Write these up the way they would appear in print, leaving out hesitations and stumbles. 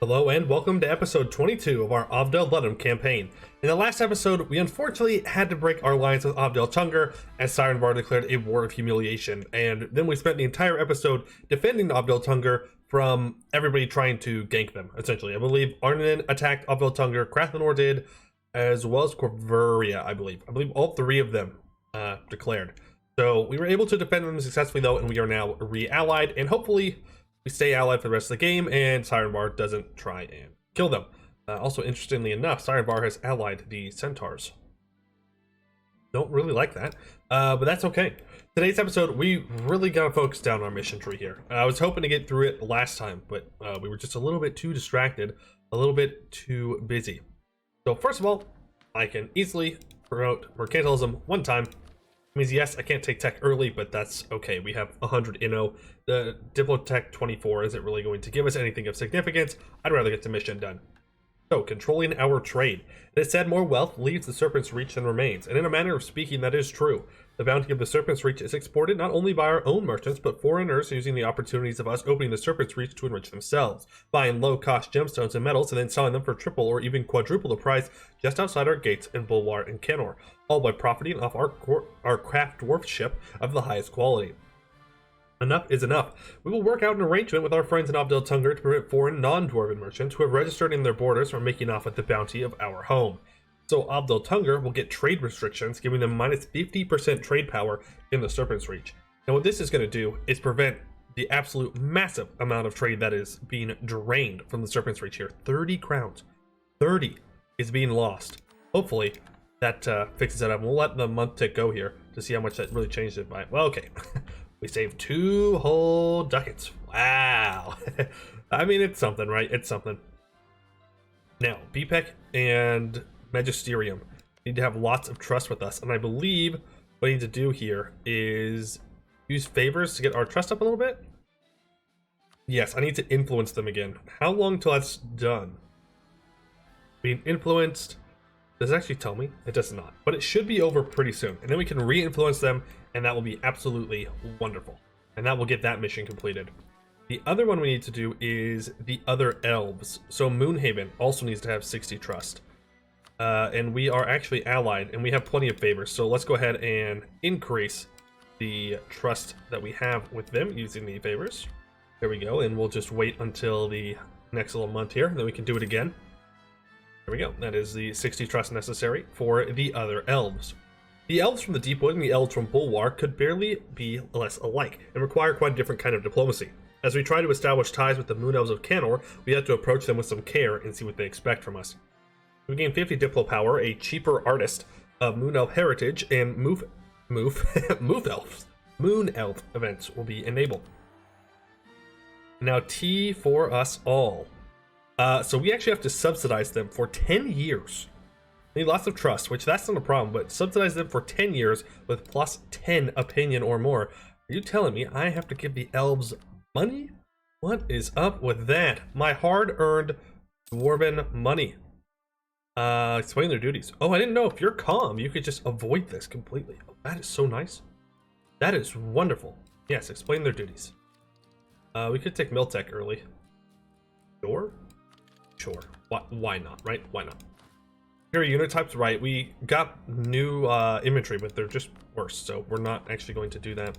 Hello and welcome to episode 22 of our Avdel Ludum campaign. In the last episode, we unfortunately had to break our alliance with Avdel Tungur as Siren Bar declared a war of humiliation, and then we spent the entire episode defending Avdel Tungur from everybody trying to gank them, essentially. I believe Arnon attacked Avdel Tungur, Krathenor did, as well as Corveria, I believe. I believe all three of them declared. So we were able to defend them successfully though, and we are now re-allied, and hopefully we stay allied for the rest of the game, and Siren Bar doesn't try and kill them. Also, interestingly enough, Siren Bar has allied the Centaurs. Don't really like that, but that's okay. Today's episode, we really gotta focus down on our mission tree here. I was hoping to get through it last time, but we were just a little bit too distracted, a little bit too busy. So first of all, I can easily promote Mercantilism one time. Means yes, I can't take tech early, but that's okay. We have 100 inno. The Diplotech 24 isn't really going to give us anything of significance. I'd rather get the mission done. So, controlling our trade. It is said more wealth leaves the Serpent's Reach than remains, and in a manner of speaking, that is true. The bounty of the Serpent's Reach is exported not only by our own merchants, but foreigners using the opportunities of us opening the Serpent's Reach to enrich themselves, buying low-cost gemstones and metals, and then selling them for triple or even quadruple the price just outside our gates in Bulwar and Canor, all by profiting off our craft dwarf ship of the highest quality. Enough is enough. We will work out an arrangement with our friends in Avdel Tungur to prevent foreign non-dwarven merchants who have registered in their borders from making off with the bounty of our home. So Avdel Tungur will get trade restrictions, giving them minus 50% trade power in the Serpent's Reach. Now what this is going to do is prevent the absolute massive amount of trade that is being drained from the Serpent's Reach here. 30 crowns. 30 is being lost. Hopefully that fixes it up. We'll let the month tick go here to see how much that really changed it by. Well, okay. We saved 2 whole ducats. Wow. I mean, it's something, right? It's something. Now, BPEC and Magisterium need to have lots of trust with us. And I believe what I need to do here is use favors to get our trust up a little bit. Yes, I need to influence them again. How long till that's done? Being influenced. Does it actually tell me? It does not. But it should be over pretty soon. And then we can re-influence them, and that will be absolutely wonderful. And that will get that mission completed. The other one we need to do is the other elves. So Moonhaven also needs to have 60 trust. And we are actually allied, and we have plenty of favors. So let's go ahead and increase the trust that we have with them using the favors. There we go. And we'll just wait until the next little month here, and then we can do it again. There we go. That is the 60 trust necessary for the other elves. The elves from the Deepwood and the elves from Bulwar could barely be less alike and require quite a different kind of diplomacy. As we try to establish ties with the Moon Elves of Canor, we have to approach them with some care and see what they expect from us. We gain 50 Diplo power, a cheaper artist of Moon Elf heritage, and Moon Elf events will be enabled. Now T for us all. So we actually have to subsidize them for 10 years. They need lots of trust, which that's not a problem, but subsidize them for 10 years with plus 10 opinion or more. Are you telling me I have to give the elves money? What is up with that? My hard-earned dwarven money. Explain their duties. Oh, I didn't know if you're calm, you could just avoid this completely. Oh, that is so nice. That is wonderful. Yes, explain their duties. We could take Miltech early. Sure. Sure. Why not, right? Why not? Here, unit types, right. We got new inventory, but they're just worse, so we're not actually going to do that.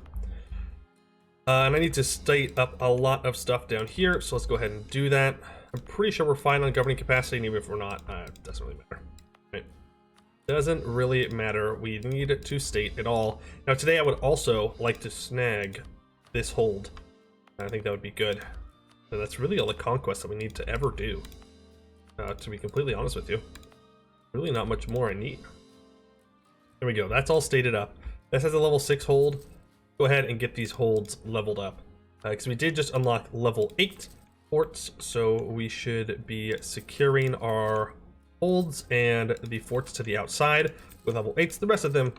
And I need to state up a lot of stuff down here, so let's go ahead and do that. I'm pretty sure we're fine on governing capacity, and even if we're not, it doesn't really matter. Right? Doesn't really matter. We need to state it all. Now, today I would also like to snag this hold. I think that would be good. So that's really all the conquest that we need to ever do. To be completely honest with you, really not much more I need. There we go. That's all stated up. This has a level 6 hold. Go ahead and get these holds leveled up. Because we did just unlock level 8 forts, so we should be securing our holds and the forts to the outside with level 8s. The rest of them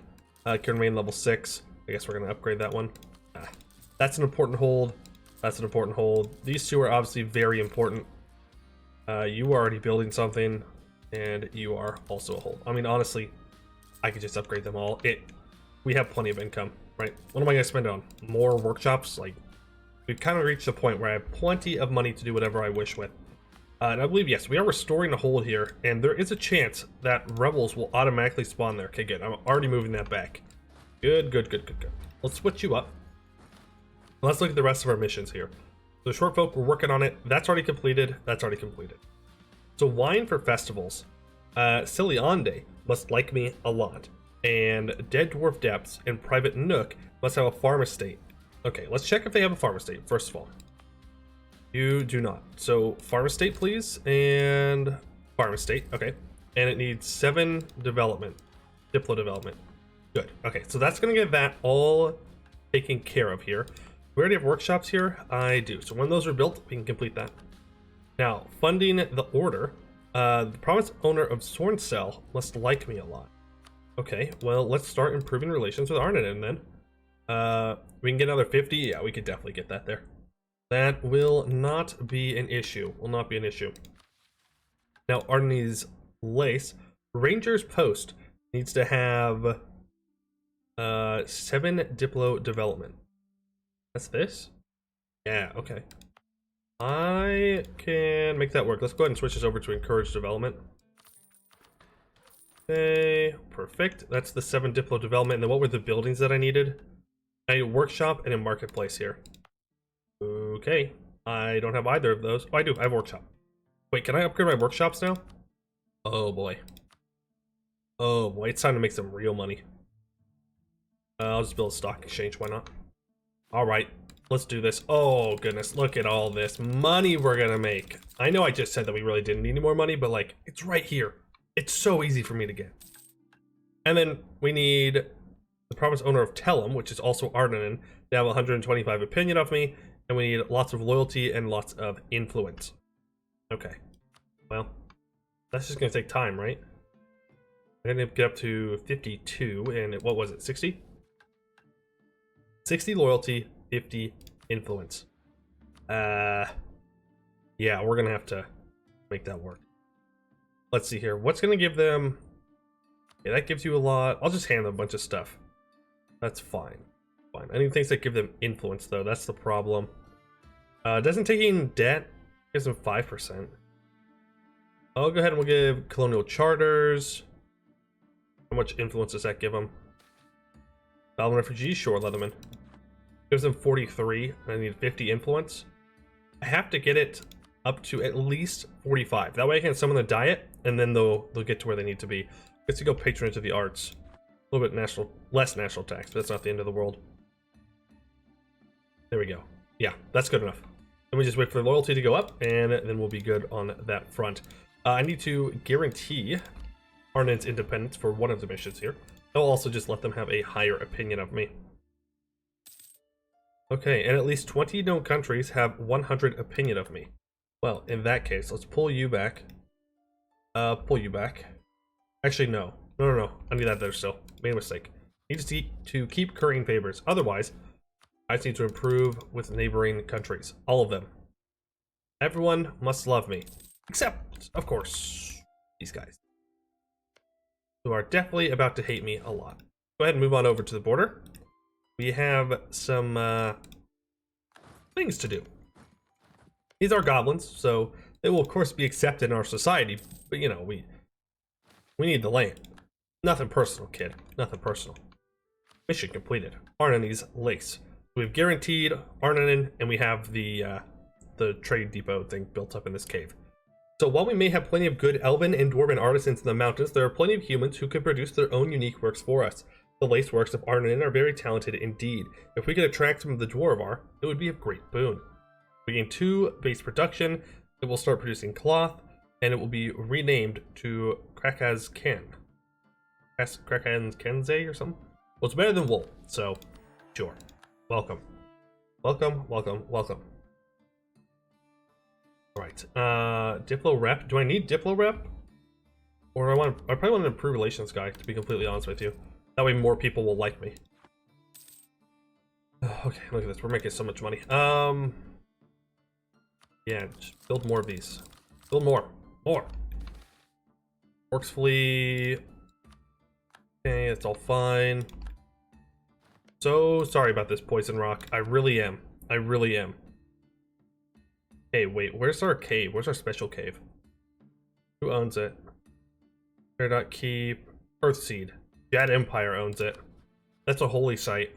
can remain level 6. I guess we're going to upgrade that one. That's an important hold. That's an important hold. These two are obviously very important. You are already building something, and you are also a hold. I mean, honestly, I could just upgrade them all. We have plenty of income, right? What am I going to spend on? More workshops? Like, we've kind of reached the point where I have plenty of money to do whatever I wish with. And I believe, yes, we are restoring the hold here, and there is a chance that rebels will automatically spawn there. Okay, good. I'm already moving that back. Good, good, good, good, good. Let's switch you up. Let's look at the rest of our missions here. So short folk, we're working on it. That's already completed. That's already completed. So wine for festivals. Silly Ande must like me a lot. And Dead Dwarf Depths and Private Nook must have a farm estate. Okay, let's check if they have a farm estate, first of all. You do not. So farm estate, please, and farm estate. Okay, and it needs 7 development, Diplo development. Good. Okay, so that's gonna get that all taken care of here. We already have workshops here. I do. So when those are built, we can complete that. Now, funding the order. The province owner of Sorncell must like me a lot. Okay, well, let's start improving relations with Arnonin then. We can get another 50. Yeah, we could definitely get that there. That will not be an issue. Will not be an issue. Now, Ardennes Lace, Ranger's Post needs to have 7 Diplo development. That's this? Yeah, okay. I can make that work. Let's go ahead and switch this over to Encourage Development. Okay, perfect. That's the 7 Diplo development. And then what were the buildings that I needed? I need a workshop and a marketplace here. Okay, I don't have either of those. Oh, I do. I have workshop. Wait, can I upgrade my workshops now? Oh boy. Oh boy, it's time to make some real money. I'll just build a stock exchange. Why not? All right, let's do this. Oh goodness, look at all this money we're gonna make. I know I just said that we really didn't need any more money, but like, it's right here. It's so easy for me to get. And then we need the province owner of Tellum, which is also Ardenin, to have 125 opinion of me, and we need lots of loyalty and lots of influence. Okay, well, that's just gonna take time, right? We're gonna get up to 52, and what was it, 60? 60 loyalty, 50 influence. Yeah, we're gonna have to make that work. Let's see here. What's gonna give them? Yeah, that gives you a lot. I'll just hand them a bunch of stuff. That's fine. Fine. I need things that give them influence, though. That's the problem. Doesn't taking debt gives them 5%. I'll go ahead and we'll give colonial charters. How much influence does that give them? Goblin refugees, sure, Leatherman. Gives them 43, and I need 50 influence. I have to get it up to at least 45. That way I can summon the diet, and then they'll get to where they need to be. Gets to go patronage of the arts. A little bit less national tax, but that's not the end of the world. There we go. Yeah, that's good enough. Then we just wait for loyalty to go up, and then we'll be good on that front. I need to guarantee Arnon's independence for one of the missions here. I'll also just let them have a higher opinion of me. Okay, and at least 20 known countries have 100 opinion of me. Well, in that case, let's pull you back. Pull you back. Actually, no. No. I need that there still. Made a mistake. Need to keep currying favors. Otherwise, I just need to improve with neighboring countries. All of them. Everyone must love me. Except, of course, these guys. Who are definitely about to hate me a lot. Go ahead and move on over to the border. We have some things to do. These are goblins, so they will of course be accepted in our society, but you know, we need the land. Nothing personal, kid. Nothing personal. Mission completed. Arnonnes Lace. We've guaranteed Arnonin, and we have the trade depot thing built up in this cave. So while we may have plenty of good elven and dwarven artisans in the mountains, there are plenty of humans who could produce their own unique works for us. The lace works of Arnonin are very talented indeed. If we could attract some of the Dwarvar, it would be a great boon. We gain 2 base production, it will start producing cloth, and it will be renamed to Krakaz Ken. Krakaz Kenze or something? Well, it's better than wool, so sure. Welcome. Welcome. Alright, Diplo rep. Do I need Diplo rep? Or I probably want an improved relations guy, to be completely honest with you. That way more people will like me. Okay, look at this. We're making so much money. Yeah, just build more of these. Build more. More. Works fully. Okay, it's all fine. So sorry about this, Poison Rock. I really am. Hey, wait, where's our cave? Where's our special cave? Who owns it? Keep. Earthseed. Jad Empire owns it. That's a holy site.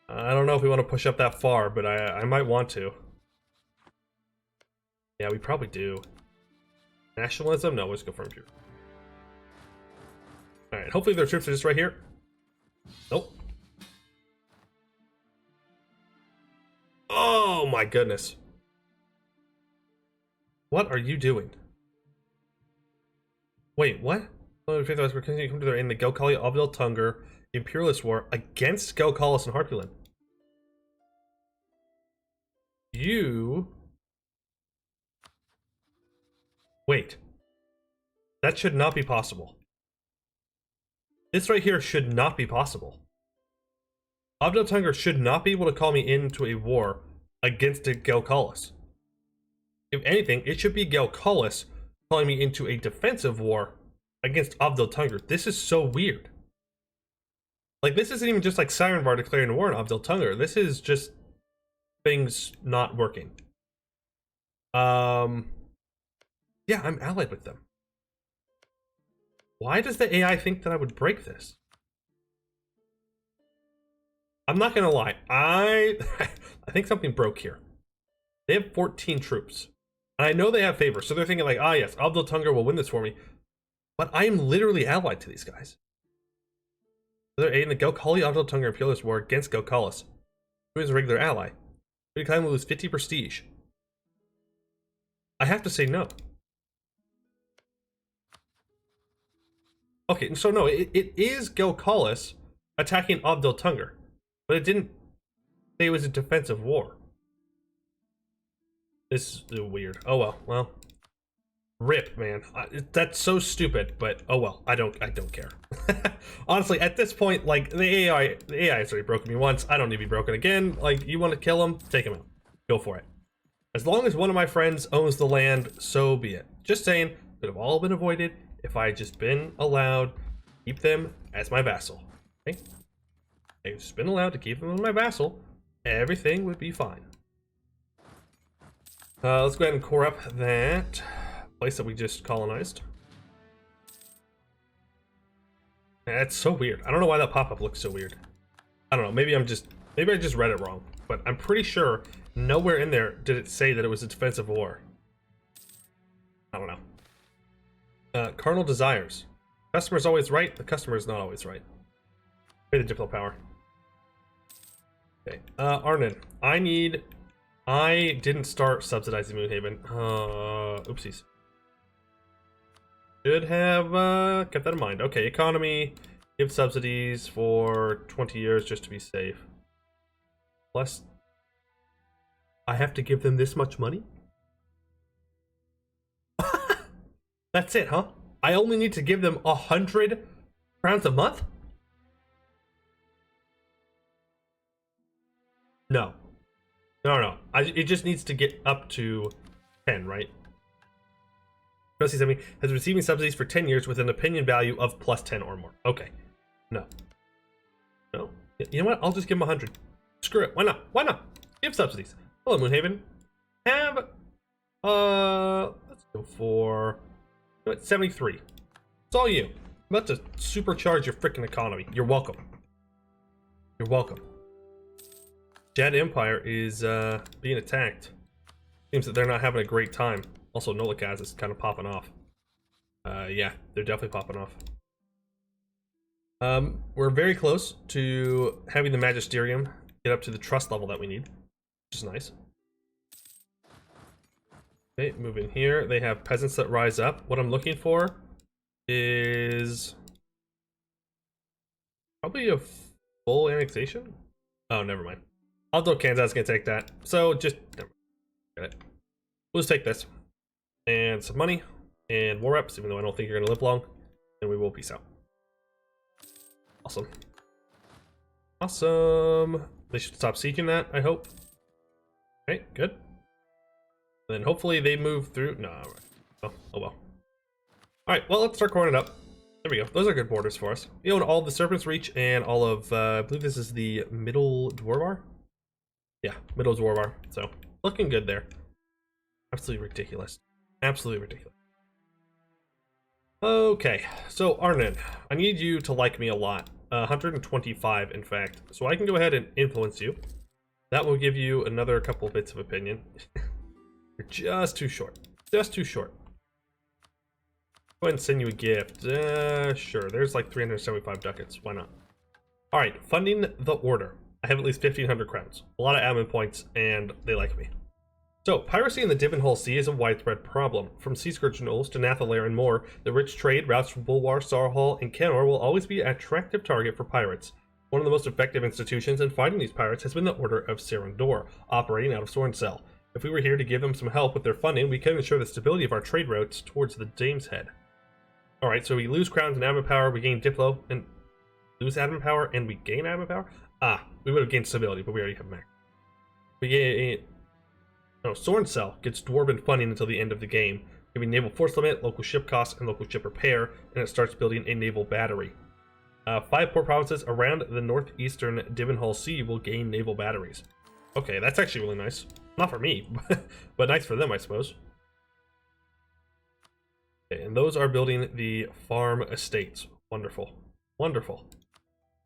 I don't know if we want to push up that far, but I might want to. Yeah, we probably do. Nationalism? No, let's go for impure. Alright, hopefully their troops are just right here. Nope. Oh my goodness. What are you doing? Wait, what? We're continuing to come together in the Gelkali Obdel Tungur Imperialist War against Gelkalis and Harpulin. You... Wait. That should not be possible. This right here should not be possible. Obdel Tungur should not be able to call me into a war against Gelkalis. If anything, it should be Gelkalis calling me into a defensive war against Obdel Tungur. This is so weird. Like, this isn't even just like Sirenvar declaring war on Obdel Tungur. This is just things not working. Yeah, I'm allied with them. Why does the AI think that I would break this? I'm not gonna lie. I think something broke here. They have 14 troops. And I know they have favor, so they're thinking like, ah yes, Obdel Tungur will win this for me. But I am literally allied to these guys. They're aiding the Gelkali Obdel Tungur Imperialist War against Gelkalis, who is a regular ally. We can lose 50 prestige. I have to say no. Okay, so no, it is Gelkalis attacking Obdel Tungur, but it didn't say it was a defensive war. This is weird. Oh well. Rip, man. That's so stupid, but oh well. I don't care. Honestly, at this point, like the AI has already broken me once. I don't need to be broken again. Like, you want to kill him? Take him out. Go for it. As long as one of my friends owns the land, so be it. Just saying, could have all been avoided if I had just been allowed to keep them as my vassal. Okay? I've just been allowed to keep them as my vassal. Everything would be fine. Let's go ahead and core up that place that we just colonized. That's so weird. I don't know why that pop-up looks so weird. I don't know. Maybe I just read it wrong. But I'm pretty sure nowhere in there did it say that it was a defensive war. I don't know. Cardinal desires. Customer's always right. The customer is not always right. Pay the Diplo power. Okay. Arnon. I didn't start subsidizing Moonhaven. Oopsies. Should have kept that in mind. Okay, economy. Give subsidies for 20 years just to be safe. Plus, I have to give them this much money? That's it, huh? I only need to give them 100 crowns a month? No. No. It just needs to get up to 10, right? Trustee Semi has receiving subsidies for 10 years with an opinion value of plus 10 or more. Okay. No. You know what? I'll just give them 100. Screw it. Why not? Give subsidies. Hello, Moonhaven. Have, let's go for 73. It's all you. I'm about to supercharge your freaking economy. You're welcome. You're welcome. Jad Empire is being attacked. Seems that they're not having a great time. Also, Nolikaz is kind of popping off. Yeah, they're definitely popping off. We're very close to having the Magisterium get up to the trust level that we need, which is nice. Okay, move in here. They have peasants that rise up. What I'm looking for is probably a full annexation. Oh, never mind. Although Kansas is gonna take that, so just never mind. Get it. We'll just take this and some money and war reps, even though I don't think you're gonna live long, and we will peace out. Awesome. Awesome. They should stop sieging that, I hope. Okay, good. Then hopefully they move through. No, right. Oh well. Alright, well, let's start coring it up. There we go. Those are good borders for us. We own all of the Serpent's Reach and all of, I believe this is the Middle Dwarvar? Yeah, Middle Dwarvar. So, looking good there. Absolutely ridiculous. Absolutely ridiculous. Okay, so Arnon, I need you to like me a lot. 125, in fact. So I can go ahead and influence you. That will give you another couple bits of opinion. You're just too short. Just too short. Go ahead and send you a gift. Sure, there's like 375 ducats. Why not? Alright, funding the order. I have at least 1,500 crowns. A lot of admin points, and they like me. So, piracy in the Divenhall Sea is a widespread problem. From Sea Scourge Knolls to Nathalair and more, the rich trade routes from Bulwarr, Sarhall, and Kenor will always be an attractive target for pirates. One of the most effective institutions in fighting these pirates has been the Order of Serendor, operating out of Sorncell. If we were here to give them some help with their funding, we could ensure the stability of our trade routes towards the Dame's Head. Alright, so we lose crowns and admin power, we gain Diplo, and lose admin power, and we gain admin power? We would have gained stability, but we already have max. We gain... No, Sorncell gets Dwarven funding until the end of the game, giving naval force limit, local ship costs, and local ship repair, and it starts building a naval battery. 5 port provinces around the northeastern Divenhall Sea will gain naval batteries. Okay, that's actually really nice. Not for me, but nice for them, I suppose. Okay, and those are building the farm estates. Wonderful. Wonderful.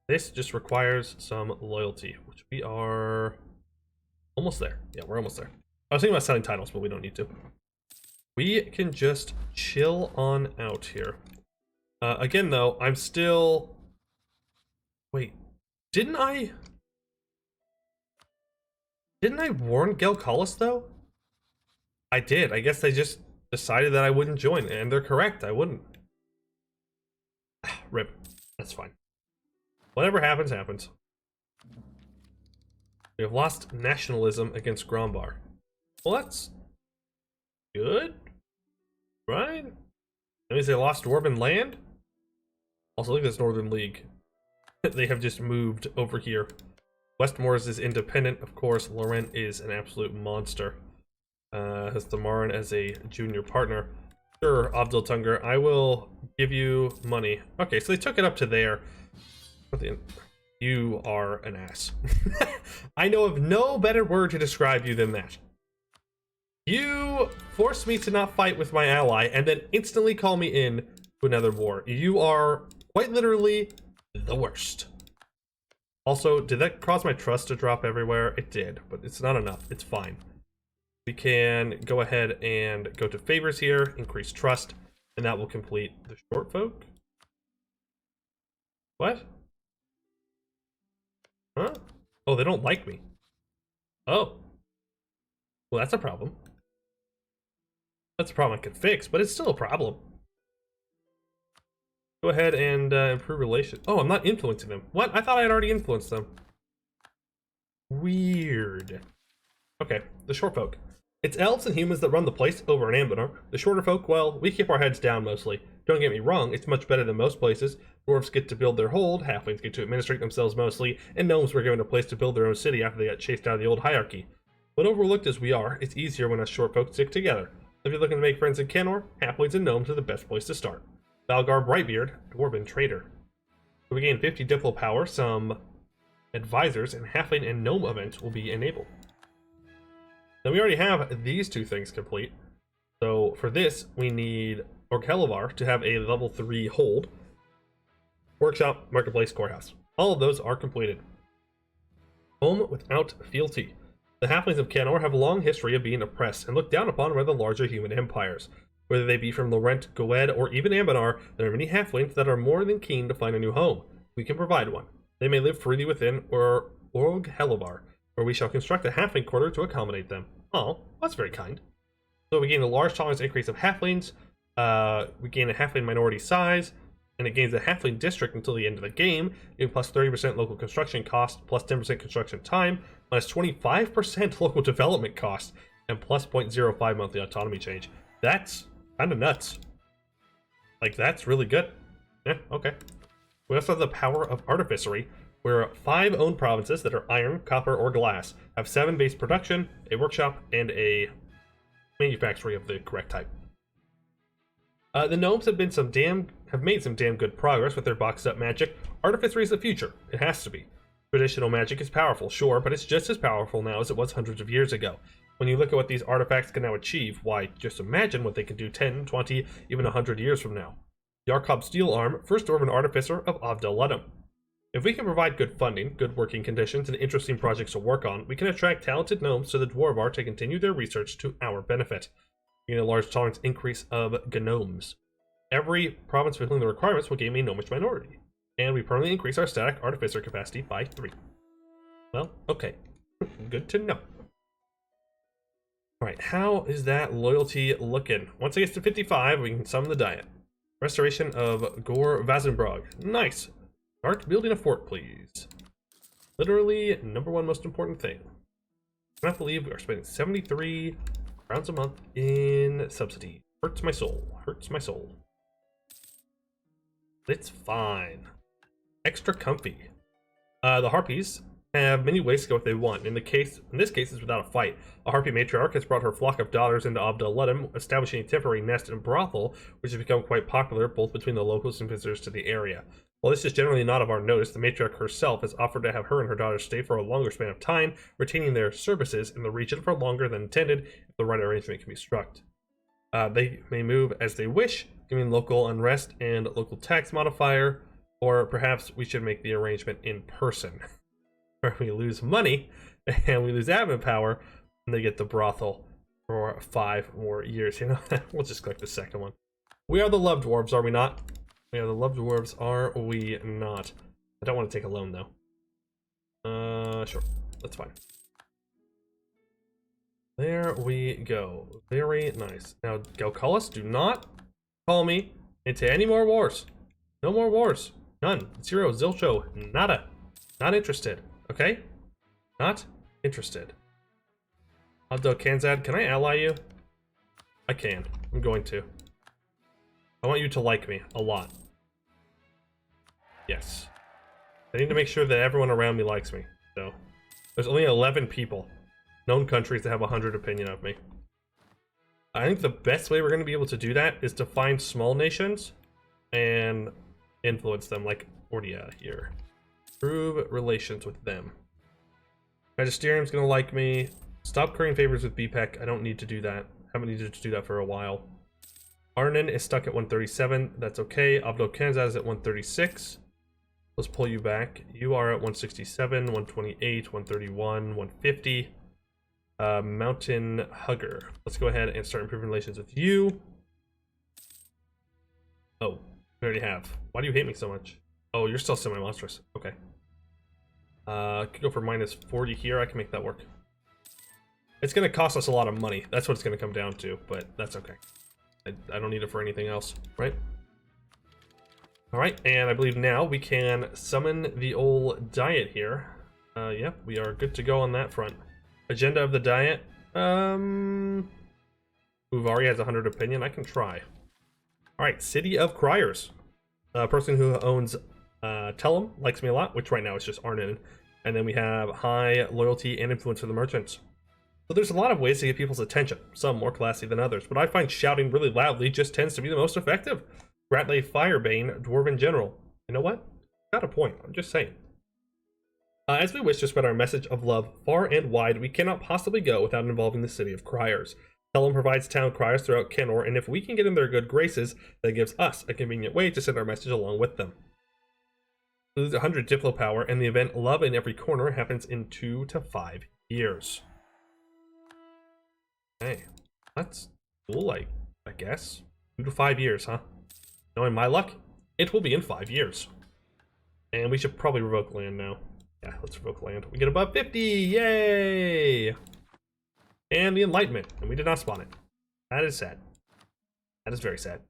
This just requires some loyalty, which we are almost there. Yeah, we're almost there. I was thinking about selling titles, but we don't need to. We can just chill on out here. Again, though, I'm still... Wait, didn't I warn Gelkalis, though? I did. I guess they just decided that I wouldn't join, and they're correct. I wouldn't. Rip. That's fine. Whatever happens, happens. We have lost nationalism against Grombar. Well, that's good, right? That means they lost Dwarven land? Also, look at this Northern League. They have just moved over here. Westmoors is independent, of course. Laurent is an absolute monster. Has Thamarin as a junior partner. Sure, Abdul Tunger, I will give you money. Okay, so they took it up to there. You are an ass. I know of no better word to describe you than that. You forced me to not fight with my ally and then instantly call me in to another war. You are quite literally the worst. Also, did that cause my trust to drop everywhere? It did, but it's not enough. It's fine. We can go ahead and go to favors here, increase trust, and that will complete the short folk. What? Huh? Oh, they don't like me. Oh. Well, that's a problem. That's a problem I could fix, but it's still a problem. Go ahead and improve relations. Oh, I'm not influencing them. What? I thought I had already influenced them. Weird. Okay, the short folk. It's elves and humans that run the place over in Ambinar. The shorter folk, well, we keep our heads down mostly. Don't get me wrong, it's much better than most places. Dwarves get to build their hold, halflings get to administrate themselves mostly, and gnomes were given a place to build their own city after they got chased out of the old hierarchy. But overlooked as we are, it's easier when us short folk stick together. If you're looking to make friends in Kenor, halflings and gnomes are the best place to start. Valgar Brightbeard, Dwarven Trader. So we gain 50 Diplo power, some advisors, and halfling and gnome events will be enabled. Now we already have these two things complete. So for this, we need Orkhelivar to have a level 3 hold. Workshop, Marketplace, Courthouse. All of those are completed. Home without fealty. The halflings of Kenor have a long history of being oppressed and looked down upon by the larger human empires. Whether they be from Laurent, Goed, or even Ambinar, there are many halflings that are more than keen to find a new home. We can provide one. They may live freely within Orkhelivar, where we shall construct a halfling quarter to accommodate them. Oh, that's very kind. So we gain a large tolerance increase of halflings, we gain a halfling minority size, and it gains a halfling district until the end of the game, giving plus 30% local construction cost, plus 10% construction time, minus 25% local development cost, and plus 0.05 monthly autonomy change. That's kind of nuts. Like, that's really good. Yeah, okay. We also have the power of artificery, where 5 owned provinces that are iron, copper, or glass have 7 base production, a workshop, and a manufactory of the correct type. The gnomes have made some damn good progress with their boxed up magic. Artificery is the future. It has to be. Traditional magic is powerful, sure, but it's just as powerful now as it was hundreds of years ago. When you look at what these artifacts can now achieve, why, just imagine what they can do 10, 20, even 100 years from now. Yarkov Steel Arm, first Dwarven artificer of Avdel Ludum. If we can provide good funding, good working conditions, and interesting projects to work on, we can attract talented gnomes to the Dwarvar to continue their research to our benefit. We need a large tolerance increase of gnomes. Every province fulfilling the requirements will gain a gnomish minority. And we permanently increase our static artificer capacity by 3. Well, okay. Good to know. Alright, how is that loyalty looking? Once it gets to 55, we can summon the Diet. Restoration of Gore Vazenbrog. Nice. Start building a fort, please. Literally, #1 most important thing. I cannot believe we are spending 73 crowns a month in subsidy. Hurts my soul. Hurts my soul. It's fine. Extra comfy. The Harpies have many ways to go if they want. In this case, it's without a fight. A Harpy matriarch has brought her flock of daughters into Avdel Ludum, establishing a temporary nest and brothel, which has become quite popular both between the locals and visitors to the area. While this is generally not of our notice, the matriarch herself has offered to have her and her daughters stay for a longer span of time, retaining their services in the region for longer than intended if the right arrangement can be struck. They may move as they wish, giving local unrest and local tax modifier, or perhaps we should make the arrangement in person, where we lose money and we lose admin power, and they get the brothel for 5 more years. You know, we'll just click the second one. We are the Love Dwarves, are we not? We are the Love Dwarves, are we not? I don't want to take a loan, though. Sure. That's fine. There we go. Very nice. Now, Galcalis, do not call me into any more wars. No more wars. None. 0. Zilcho. Nada. Not interested. Okay? Not interested. Avdel Kanzad, can I ally you? I can. I'm going to. I want you to like me a lot. Yes. I need to make sure that everyone around me likes me. So, there's only 11 people, known countries that have 100 opinion of me. I think the best way we're going to be able to do that is to find small nations and influence them, like Ordia here. Improve relations with them. Magisterium's going to like me. Stop currying favors with BPEC. I don't need to do that. Haven't needed to do that for a while. Arnon is stuck at 137. That's okay. Avdel Kanzad is at 136. Let's pull you back. You are at 167, 128, 131, 150. Mountain Hugger. Let's go ahead and start improving relations with you. Oh, we already have. Why do you hate me so much? Oh, you're still semi-monstrous. Okay. Could go for minus 40 here. I can make that work. It's going to cost us a lot of money. That's what it's going to come down to, but that's okay. I don't need it for anything else, right? Alright, and I believe now we can summon the old Diet here. Yep, we are good to go on that front. Agenda of the Diet. Uvari has 100 opinion. I can try. Alright, City of Criers. A person who owns Tellum likes me a lot, which right now is just Arnon. And then we have high loyalty and influence for the merchants. So there's a lot of ways to get people's attention, some more classy than others, but I find shouting really loudly just tends to be the most effective. Gratley Firebane, Dwarven General. You know what? Got a point, I'm just saying. As we wish to spread our message of love far and wide, we cannot possibly go without involving the City of Criers. Tellum provides town criers throughout Kenor, and if we can get in their good graces, that gives us a convenient way to send our message along with them. We lose 100 Diplo power, and the event Love in Every Corner happens in 2 to 5 years. Hey, that's cool, I guess. 2 to 5 years, huh? Knowing my luck, it will be in 5 years. And we should probably revoke land now. Yeah, let's revoke land. We get above 50, yay! And the Enlightenment, and we did not spawn it. That is sad. That is very sad.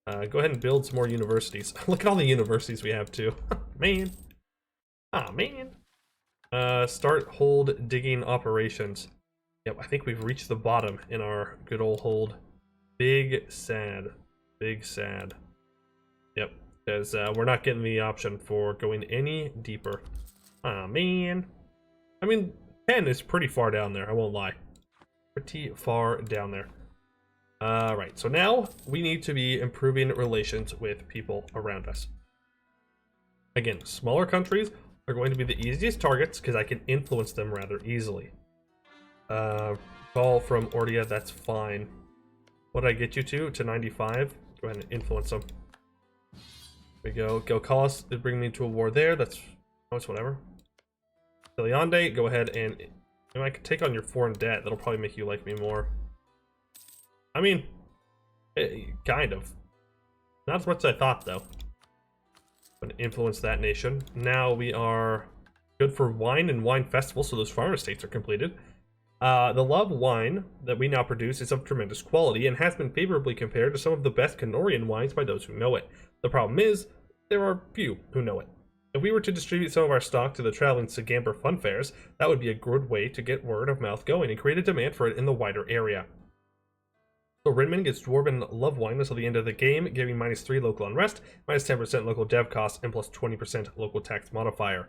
Go ahead and build some more universities. Look at all the universities we have too. Man. Ah, man. Start hold digging operations. Yep, I think we've reached the bottom in our good old hold. Big sad. Big sad. Yep, because we're not getting the option for going any deeper. Ah, man. I mean, 10 is pretty far down there, I won't lie. Pretty far down there. Right, so now we need to be improving relations with people around us. Again, smaller countries are going to be the easiest targets because I can influence them rather easily. Call from Ordia, that's fine. What did I get you to? To 95? Go ahead and influence them. There we go. Gilcalis is bringing me to a war there. That's whatever. Teleonde, go ahead and I can take on your foreign debt. That'll probably make you like me more. I mean, kind of. Not as much as I thought, though. I'm gonna influence that nation. Now we are good for wine and wine festival, so those farm estates are completed. The love wine that we now produce is of tremendous quality and has been favorably compared to some of the best Canorian wines by those who know it. The problem is, there are few who know it. If we were to distribute some of our stock to the traveling Sagamber fun fairs, that would be a good way to get word of mouth going and create a demand for it in the wider area. So Rinman gets Dwarven Love Wine until the end of the game, giving -3 local unrest, -10% local dev cost, and +20% local tax modifier.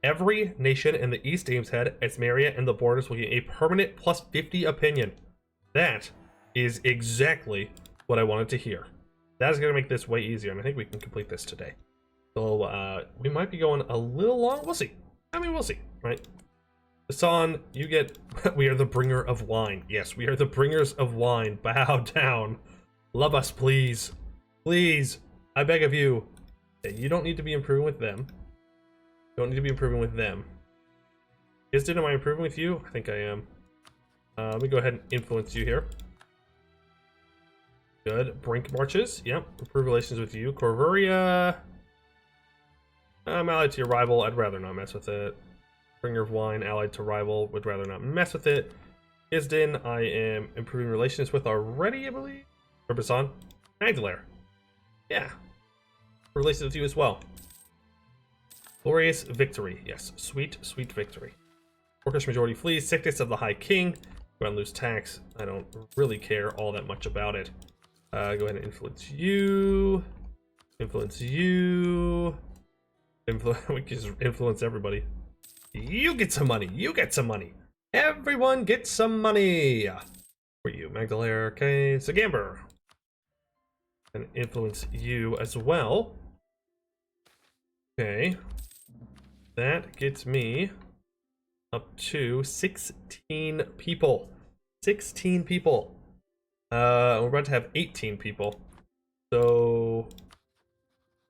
Every nation in the East Ameshead, Esmeria, and the borders will get a permanent +50 opinion. That is exactly what I wanted to hear. That is going to make this way easier, and I think we can complete this today. So, we might be going a little long. We'll see. I mean, we'll see, right? Hassan, you get... We are the bringer of wine. Yes, we are the bringers of wine. Bow down. Love us, please. Please. I beg of you. You don't need to be improving with them. Don't need to be improving with them. Isdin, am I improving with you? I think I am. Let me go ahead and influence you here. Good. Brink marches. Yep. Improve relations with you. Corvuria. I'm allied to your rival. I'd rather not mess with it. Bringer of wine, allied to rival. Would rather not mess with it. Isdin, I am improving relations with already, I believe. Urbasan. Magdalare. Yeah. Relations with you as well. Glorious victory. Yes. Sweet, sweet victory. Orcish majority flees. Sickness of the High King. Go ahead and lose tax. I don't really care all that much about it. Go ahead and influence you. Influence you. We can just influence everybody. You get some money. You get some money. Everyone gets some money. For you, Magdalare. Okay, Sagamber. And influence you as well. Okay. That gets me up to 16 people. 16 people. We're about to have 18 people. So...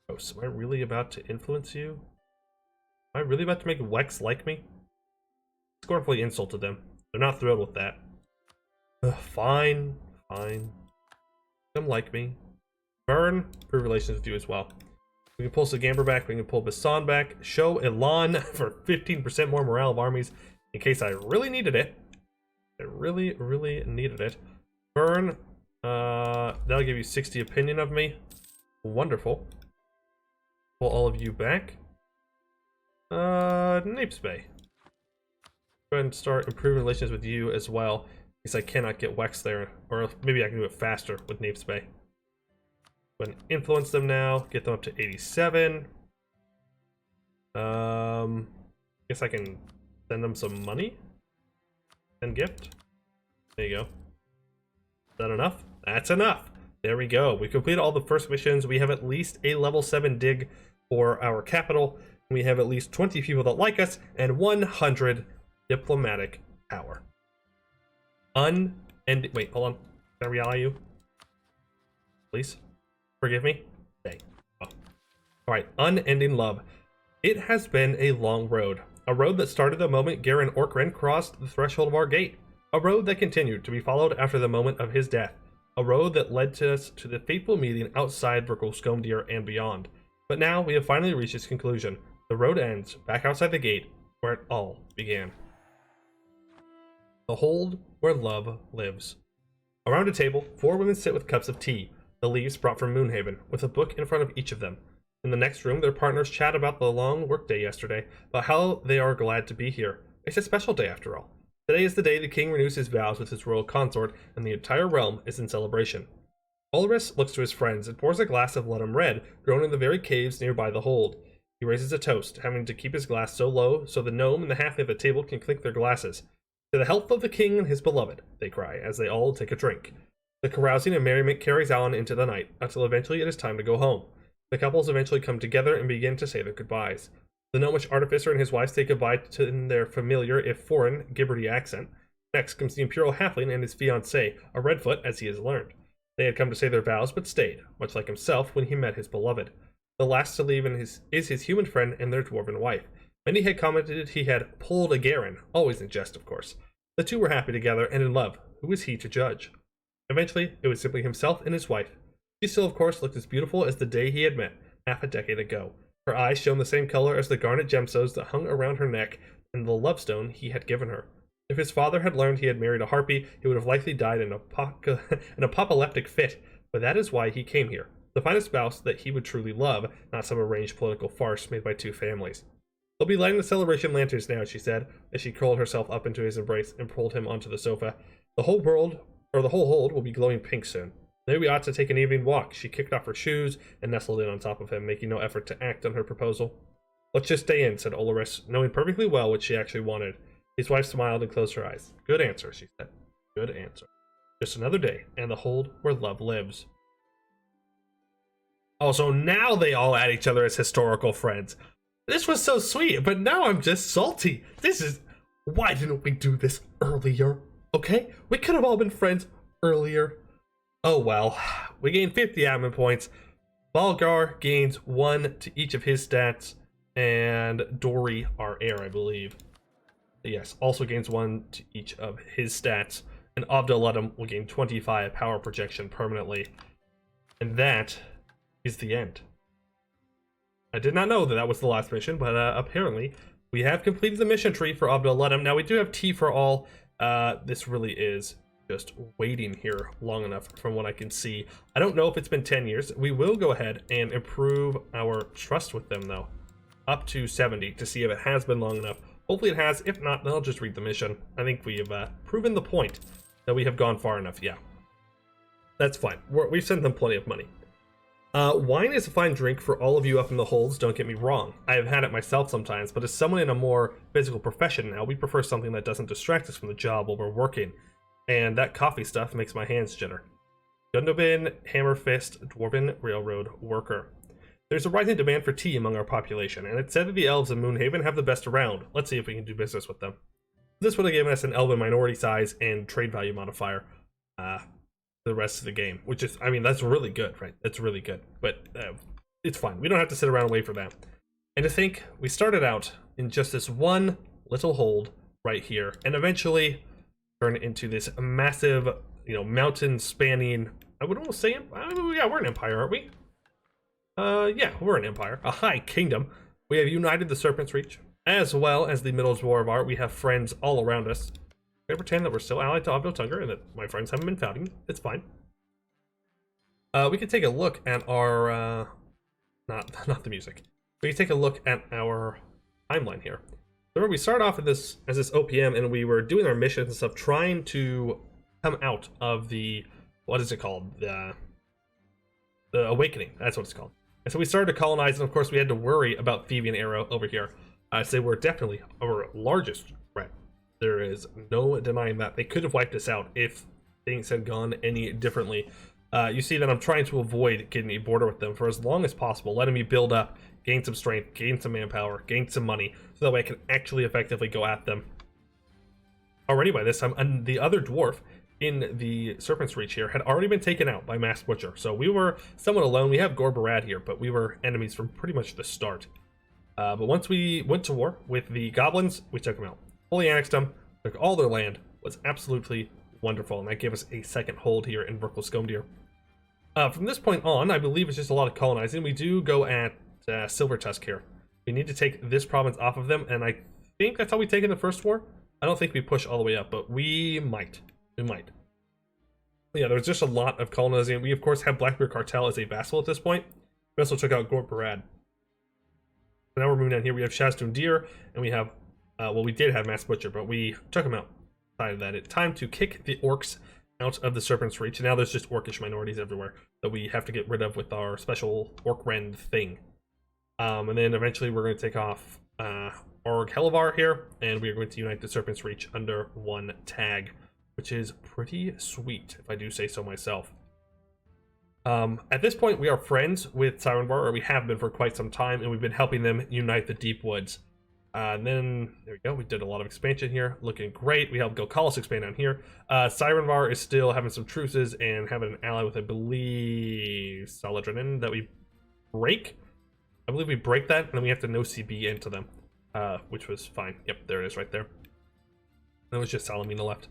Oh, so am I really about to influence you? Am I really about to make Wex like me? Scornfully insulted them. They're not thrilled with that. Fine. Fine. Them like me. Burn. Improve relations with you as well. We can pull Sagamber back. We can pull Basan back. Show Elan for 15% more morale of armies in case I really needed it. I really, really needed it. Burn. That'll give you 60 opinion of me. Wonderful. Pull all of you back. Napes Bay. Go ahead and start improving relations with you as well. Because I cannot get Wex there. Or maybe I can do it faster with Napes Bay. Go ahead and influence them now. Get them up to 87. Guess I can send them some money. And gift. There you go. Is that enough? That's enough. There we go. We completed all the first missions. We have at least a level 7 dig for our capital. We have at least 20 people that like us and 100 diplomatic power. Wait, hold on. Can I re-ally you? Please? Forgive me? Dang. Oh. Alright, unending love. It has been a long road. A road that started the moment Garen Orkren crossed the threshold of our gate. A road that continued to be followed after the moment of his death. A road that led to us to the fateful meeting outside Vrykul and beyond. But now we have finally reached its conclusion. The road ends back outside the gate where it all began. The hold where love lives. Around a table, 4 women sit with cups of tea, the leaves brought from Moonhaven, with a book in front of each of them. In the next room, their partners chat about the long workday yesterday, about how they are glad to be here. It's a special day after all. Today is the day the king renews his vows with his royal consort, and the entire realm is in celebration. Ulrich looks to his friends and pours a glass of Ludum Red, grown in the very caves nearby the hold. He raises a toast, having to keep his glass so low so the gnome and the halfling at the table can clink their glasses. To the health of the king and his beloved, they cry, as they all take a drink. The carousing and merriment carries on into the night, until eventually it is time to go home. The couples eventually come together and begin to say their goodbyes. The gnomish artificer and his wife say goodbye in their familiar, if foreign, Gibberty accent. Next comes the Imperial Halfling and his fiancée, a Redfoot, as he has learned. They had come to say their vows, but stayed, much like himself when he met his beloved. The last to leave is his human friend and their dwarven wife. Many had commented he had pulled a Garen, always in jest, of course. The two were happy together and in love. Who was he to judge? Eventually, it was simply himself and his wife. She still, of course, looked as beautiful as the day he had met, half a decade ago. Her eyes shone the same color as the garnet gemstones that hung around her neck and the lovestone he had given her. If his father had learned he had married a harpy, he would have likely died in an apoplectic fit, but that is why he came here. To find a spouse that he would truly love, not some arranged political farce made by two families. They'll be lighting the celebration lanterns now, she said, as she curled herself up into his embrace and pulled him onto the sofa. The whole hold will be glowing pink soon. Maybe we ought to take an evening walk. She kicked off her shoes and nestled in on top of him, making no effort to act on her proposal. Let's just stay in, said Olorus, knowing perfectly well what she actually wanted. His wife smiled and closed her eyes. Good answer, she said. Good answer. Just another day, and the hold where love lives. Also, now they all add each other as historical friends. This was so sweet, but now I'm just salty. Why didn't we do this earlier? Okay? We could have all been friends earlier. Oh well. We gained 50 admin points. Valgar gains 1 to each of his stats. And Dory, our heir, I believe. Yes, also gains 1 to each of his stats. And Avdel Ludum will gain 25 power projection permanently. And that is the end. I did not know that that was the last mission, but apparently we have completed the mission tree for Avdel Ludum. Now we do have Tea for all. This really is just waiting here long enough from what I can see. I don't know if it's been 10 years. We will go ahead and improve our trust with them, though, up to 70 to see if it has been long enough. Hopefully it has. If not, then I'll just read the mission. I think we have proven the point that we have gone far enough. Yeah, that's fine. We've sent them plenty of money. Wine is a fine drink for all of you up in the holds, don't get me wrong. I have had it myself sometimes, but as someone in a more physical profession now, we prefer something that doesn't distract us from the job while we're working. And that coffee stuff makes my hands jitter. Gundobin, Hammerfist, Dwarven Railroad Worker. There's a rising demand for tea among our population, and it's said that the elves of Moonhaven have the best around. Let's see if we can do business with them. This would have given us an elven minority size and trade value modifier. The rest of the game, which is, I mean, that's really good, right? That's really good, but it's fine. We don't have to sit around and wait for that. And to think, we started out in just this one little hold right here, and eventually turn into this massive, mountain spanning, I would almost say, yeah, we're an empire, aren't we? Yeah, we're an empire, a high kingdom. We have united the Serpent's Reach, as well as the Middle Dwarvar. We have friends all around us. I pretend that we're still allied to Avdel Tungr and that my friends haven't been founding. It's fine. We can take a look at our not the music. We can take a look at our timeline here. Remember, we started off as this OPM, and we were doing our missions and stuff, trying to come out of the, what is it called? The Awakening. That's what it's called. And so we started to colonize, and of course we had to worry about Thievian and Arrow over here. I'd say we're definitely our largest threat. There is no denying that. They could have wiped us out if things had gone any differently. You see that I'm trying to avoid getting a border with them for as long as possible, letting me build up, gain some strength, gain some manpower, gain some money, so that way I can actually effectively go at them. Already by this time, and the other dwarf in the Serpent's Reach here had already been taken out by Mass Butcher, so we were somewhat alone. We have Gorbarad here, but we were enemies from pretty much the start. But once we went to war with the goblins, we took them out. Fully annexed them, took all their land, was absolutely wonderful, and that gave us a second hold here in Verkle Skomdir. From this point on, I believe it's just a lot of colonizing. We do go at Silvertusk here. We need to take this province off of them, and I think that's how we take in the first war. I don't think we push all the way up, but we might. We might. Yeah, there's just a lot of colonizing. We, of course, have Blackbeard Cartel as a vassal at this point. We also took out Gorbarad. So now we're moving down here. We have Shazdun Dir, and we have, well, we did have Mass Butcher, but we took him out. Decided that it's time to kick the orcs out of the Serpent's Reach, and now there's just orcish minorities everywhere that we have to get rid of with our special orc rend thing. And then eventually we're going to take off Org Helivar here, and we are going to unite the Serpent's Reach under one tag, which is pretty sweet, if I do say so myself. At this point, we are friends with Sirenbar, or we have been for quite some time, and we've been helping them unite the Deep Woods. And then, there we go, we did a lot of expansion here, looking great. We helped Gilkalis expand down here. Sirenvar is still having some truces and having an ally with, I believe, Saladrin that we break. I believe we break that, and then we have to no CB into them, which was fine. Yep, there it is right there. That was just Salamina left.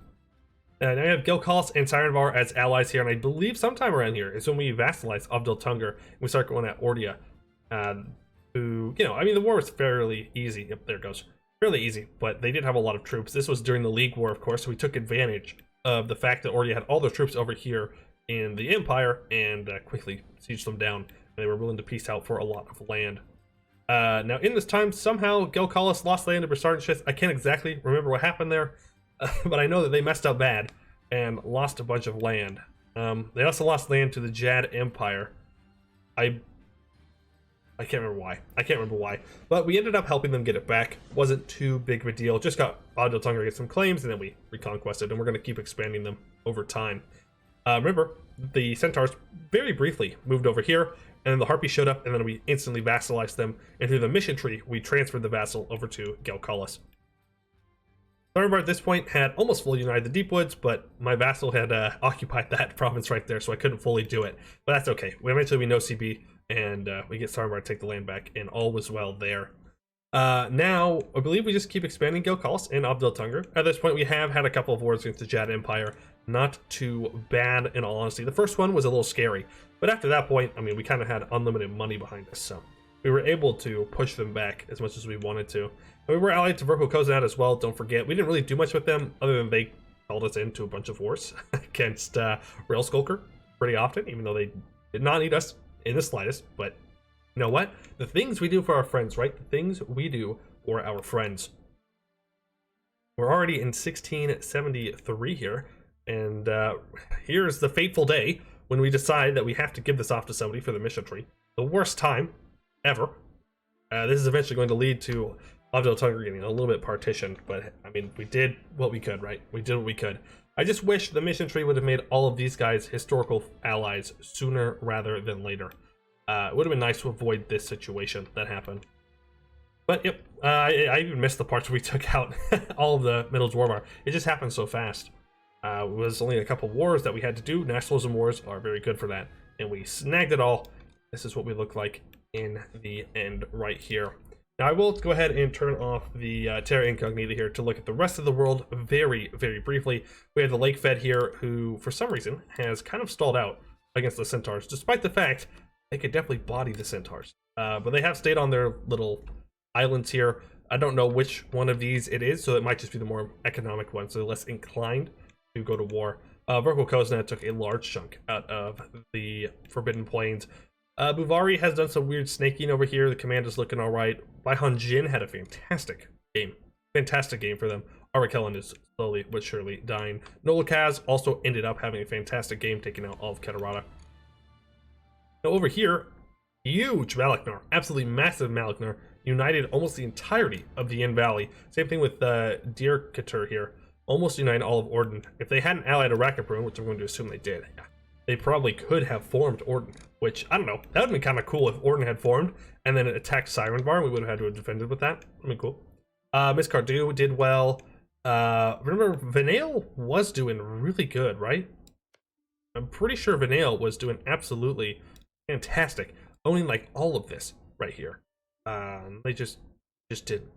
Now we have Gilkalis and Sirenvar as allies here, and I believe sometime around here is when we vassalize Avdel Tungur and we start going at Ordia. Who, you know, I mean, the war was fairly easy. Yep, there it goes. Fairly easy, but they did have a lot of troops. This was during the League War, of course, so we took advantage of the fact that Ordia had all their troops over here in the Empire and quickly sieged them down. They were willing to peace out for a lot of land. Now, in this time, somehow Gilkalis lost land to Brisardishith. I can't exactly remember what happened there. But I know that they messed up bad and lost a bunch of land. They also lost land to the Jad Empire. I can't remember why. I can't remember why. But we ended up helping them get it back. Wasn't too big of a deal. Just got Avdel Tungur to get some claims, and then we reconquested, and we're going to keep expanding them over time. Remember, the Centaurs very briefly moved over here, and then the Harpy showed up, and then we instantly vassalized them. And through the mission tree, we transferred the vassal over to Gilkalis. Sirenvar at this point had almost fully united the Deepwoods, but my vassal had occupied that province right there, so I couldn't fully do it. But that's okay. Eventually we no CB, and we get Sirenvar to take the land back, and all was well there. Now, I believe we just keep expanding Gilkalis and Avdel Tungur. At this point, we have had a couple of wars against the Jad Empire. Not too bad, in all honesty. The first one was a little scary, but after that point, I mean, we kind of had unlimited money behind us, so we were able to push them back as much as we wanted to. And we were allied to Verkho Khosnat as well, don't forget. We didn't really do much with them, other than they called us into a bunch of wars against Rail Skulker pretty often, even though they did not need us in the slightest. But you know what? The things we do for our friends, right? The things we do for our friends. We're already in 1673 here, and here's the fateful day when we decide that we have to give this off to somebody for the mission tree. The worst time ever. This is eventually going to lead to Avdel Tungur getting a little bit partitioned, but I mean, we did what we could, right? We did what we could. I just wish the mission tree would have made all of these guys historical allies sooner rather than later. It would have been nice to avoid this situation that happened. But yep, I even missed the parts where we took out all of the Middle Dwarvar. It just happened so fast. It was only a couple wars that we had to do. Nationalism wars are very good for that, and we snagged it all. This is what we look like in the end right here. Now I will go ahead and turn off the Terra Incognita here to look at the rest of the world very, very briefly. We have the Lake Fed here, who for some reason has kind of stalled out against the Centaurs, despite the fact they could definitely body the Centaurs. But they have stayed on their little islands here. I don't know which one of these it is, so it might just be the more economic one, so they're less inclined to go to war. Verkho Khosnat took a large chunk out of the Forbidden Plains. Buvari has done some weird snaking over here. The command is looking alright. Baihan Jin had a fantastic game. Fantastic game for them. Arrakellen is slowly but surely dying. Nolokaz also ended up having a fantastic game, taking out all of Keterata. Now over here, huge Malaknar, absolutely massive Malaknar, united almost the entirety of the Yin Valley. Same thing with Dir Katur here. Almost united all of Orden. If they hadn't allied Arakaprun, which I'm going to assume they did, yeah, they probably could have formed Orden, which, I don't know, that would have been kind of cool if Orden had formed and then it attacked Sirenvar. We would have had to have defended with that. I mean, cool. Miss Cardew did well. Remember, Vanail was doing really good, right? I'm pretty sure Vanail was doing absolutely fantastic, owning like all of this right here. They just didn't.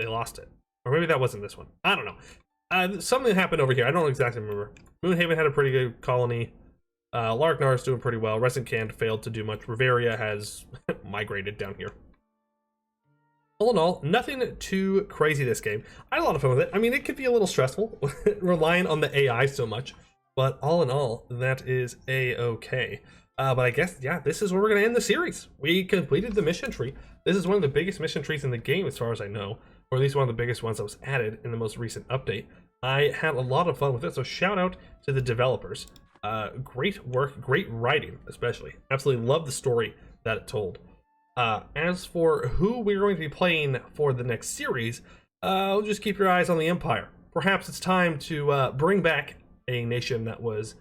They lost it. Or maybe that wasn't this one. I don't know. Something happened over here. I don't exactly remember. Moonhaven had a pretty good colony. Larknar is doing pretty well. Resinkhand failed to do much. Riveria has migrated down here. All in all, nothing too crazy this game. I had a lot of fun with it. I mean, it could be a little stressful, relying on the AI so much. But all in all, that is a-okay. But I guess, yeah, this is where we're going to end the series. We completed the mission tree. This is one of the biggest mission trees in the game, as far as I know. Or at least one of the biggest ones that was added in the most recent update. I had a lot of fun with it, so shout out to the developers. Great work, great writing, especially. Absolutely love the story that it told. As for who we're going to be playing for the next series, just keep your eyes on the Empire. Perhaps it's time to bring back a nation that was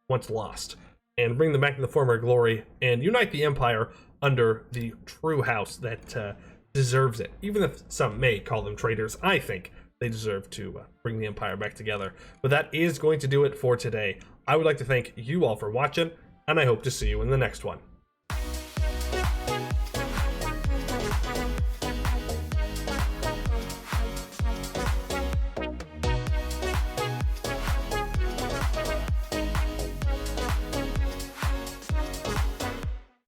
once lost, and bring them back to the former glory, and unite the Empire under the true house that deserves it. Even if some may call them traitors, I think they deserve to bring the Empire back together. But that is going to do it for today. I would like to thank you all for watching, and I hope to see you in the next one.